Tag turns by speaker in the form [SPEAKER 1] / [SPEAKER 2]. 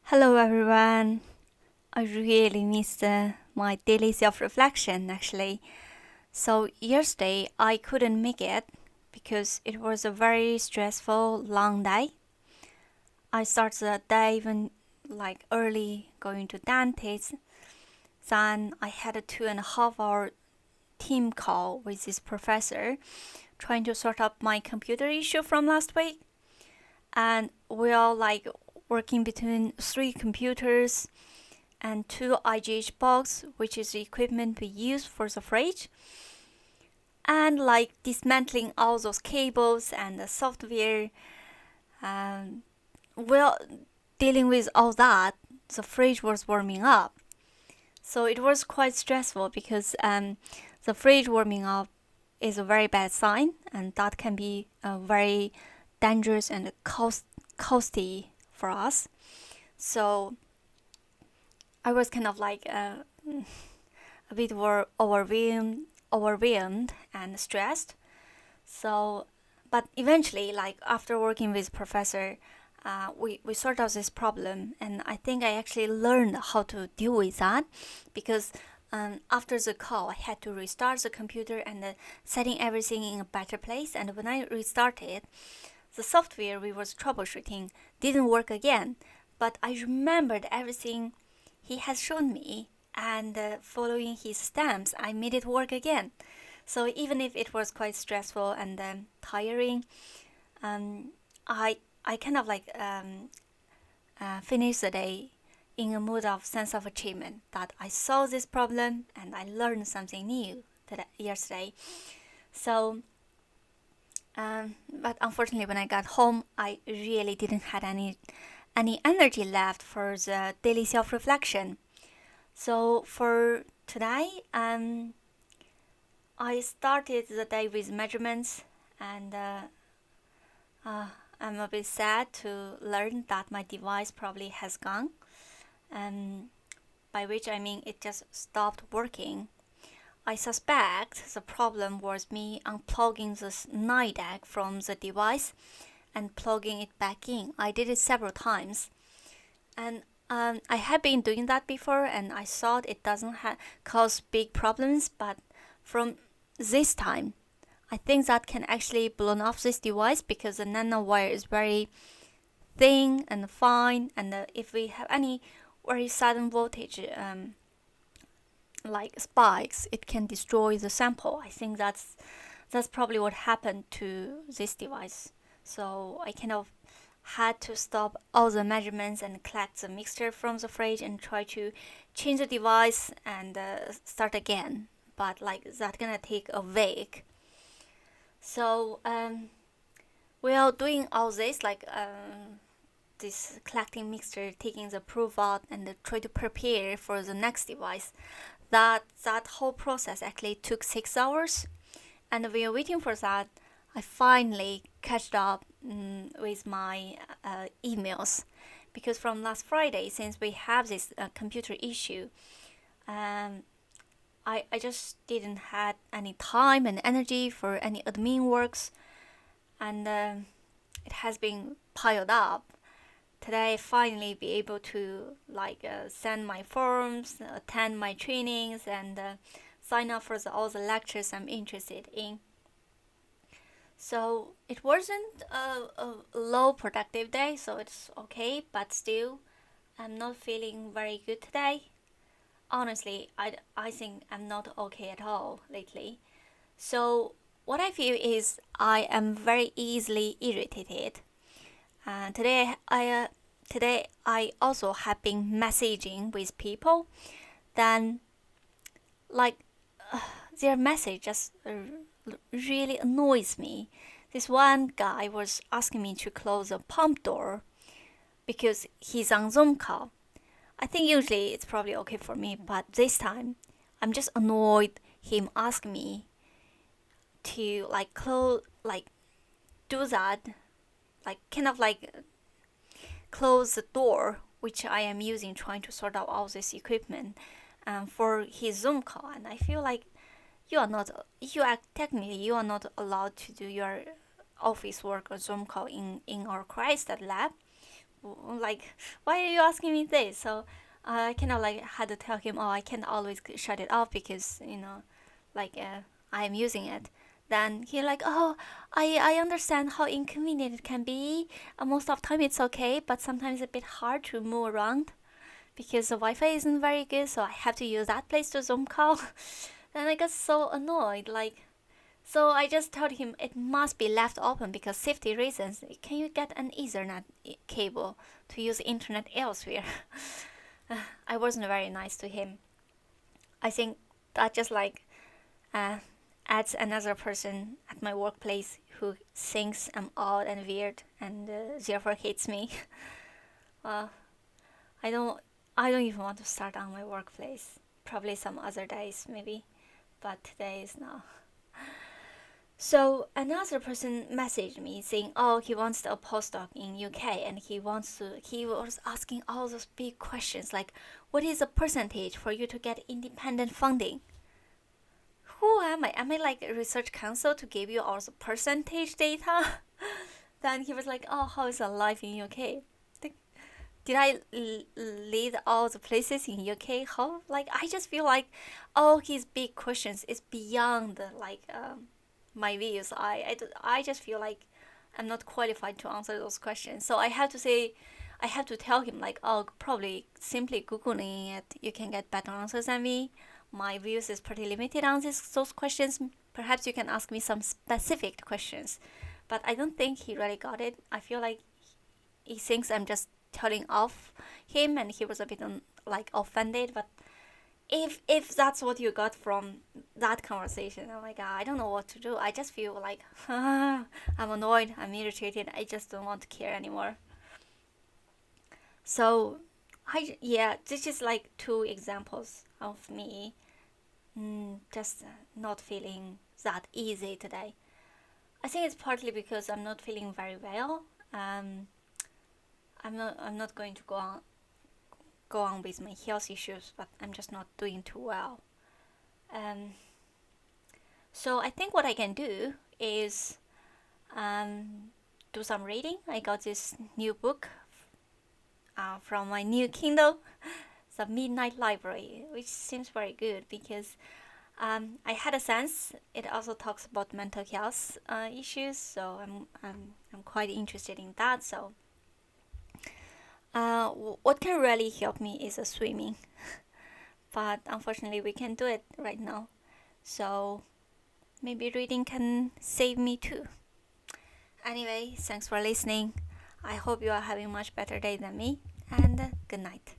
[SPEAKER 1] Hello everyone. I really missed my daily self-reflection actually. So yesterday I couldn't make it because it was a very stressful long day. I started the day even early going to dentist. Then I had a 2.5 hour team call with this professor trying to sort out my computer issue from last week. And we are working between three computers and two IGH box, which is the equipment we use for the fridge, and dismantling all those cables and the software. Um, well, dealing with all that, the fridge was warming up. So it was quite stressful because the fridge warming up is a very bad sign, and that can be very dangerous and costly for us. So I was kind of a bit overwhelmed and stressed. So, but eventually, after working with professor, we sort out this problem, and I think I actually learned how to deal with that because after the call, I had to restart the computer and setting everything in a better place. And when I restarted, the software we was troubleshooting didn't work again. But I remembered everything he has shown me, and following his steps, I made it work again. So even if it was quite stressful and tiring, um, I kind of finished the day in a mood of sense of achievement that I solved this problem and I learned something new yesterday. So, but unfortunately, when I got home, I really didn't have any energy left for the daily self-reflection. So for today, I started the day with measurements, and I'm a bit sad to learn that my device probably has gone, by which I mean it just stopped working. I suspect the problem was me unplugging the NIDAC from the device and plugging it back in. I did it several times, and I had been doing that before, and I thought it doesn't cause big problems. But from this time, I think that can actually blow off this device because the nanowire is very thin and fine, and if we have any very sudden voltage spikes, it can destroy the sample. I think that's probably what happened to this device. So I kind of had to stop all the measurements and collect the mixture from the fridge and try to change the device and start again. But that's gonna take a week. So while doing all this, this collecting mixture, taking the proof out, and try to prepare for the next device, that whole process actually took 6 hours. And while waiting for that, I finally catched up with my emails because from last Friday, since we have this computer issue, I just didn't have any time and energy for any admin works, and it has been piled up. Today, I finally be able to send my forms, attend my trainings, and sign up for all the lectures I'm interested in. So it wasn't a low productive day, so it's okay, but still, I'm not feeling very good today. Honestly, I think I'm not okay at all lately. So what I feel is I am very easily irritated. Today I also have been messaging with people. Then like their message just really annoys me. This one guy was asking me to close the pump door because he's on Zoom call. I think usually it's probably okay for me, but this time I'm just annoyed him asking me to close do that, kind of close the door which I am using trying to sort out all this equipment for his Zoom call. And I feel like technically you are not allowed to do your office work or Zoom call in our Christ lab, like, why are you asking me this? So I kind of like had to tell him, oh, I can't always shut it off because like I'm using it. Then he like, oh, I understand how inconvenient it can be. Most of the time it's okay, but sometimes it's a bit hard to move around because the Wi-Fi isn't very good, so I have to use that place to Zoom call. Then I got so annoyed, like, so I just told him it must be left open because safety reasons. Can you get an Ethernet cable to use internet elsewhere? I wasn't very nice to him. I think that just like uh, adds another person at my workplace who thinks I'm odd and weird and therefore hates me. uh, I don't I don't even want to start on my workplace. Probably some other days maybe, but today is not. So another person messaged me saying, "Oh, he wants a postdoc in UK, and he was asking all those big questions like, what is the percentage for you to get independent funding? Who am I? Am I like a research council to give you all the percentage data?" Then he was like, "Oh, how is the life in UK? Did I lead all the places in UK? How like I just feel like all his big questions is beyond like my views. I just feel like I'm not qualified to answer those questions. So I have to say, I have to tell him like, oh, probably simply googling it, you can get better answers than me. My views is pretty limited on those questions. Perhaps you can ask me some specific questions, but I don't think he really got it. I feel like he thinks I'm just telling off him, and he was a bit like offended. But if that's what you got from that conversation, oh my god, I don't know what to do. I just feel like I'm annoyed, I'm irritated. I just don't want to care anymore. So yeah, this is like two examples of me just not feeling that easy today. I think it's partly because I'm not feeling very well. Um, I'm not going to go on with my health issues, but I'm just not doing too well. Um, so I think what I can do is do some reading. I got this new book from my new Kindle, The Midnight Library, which seems very good because I had a sense it also talks about mental health issues, so I'm quite interested in that. So what can really help me is swimming, but unfortunately we can't do it right now. So maybe reading can save me too. Anyway, thanks for listening. I hope you are having a much better day than me, and good night.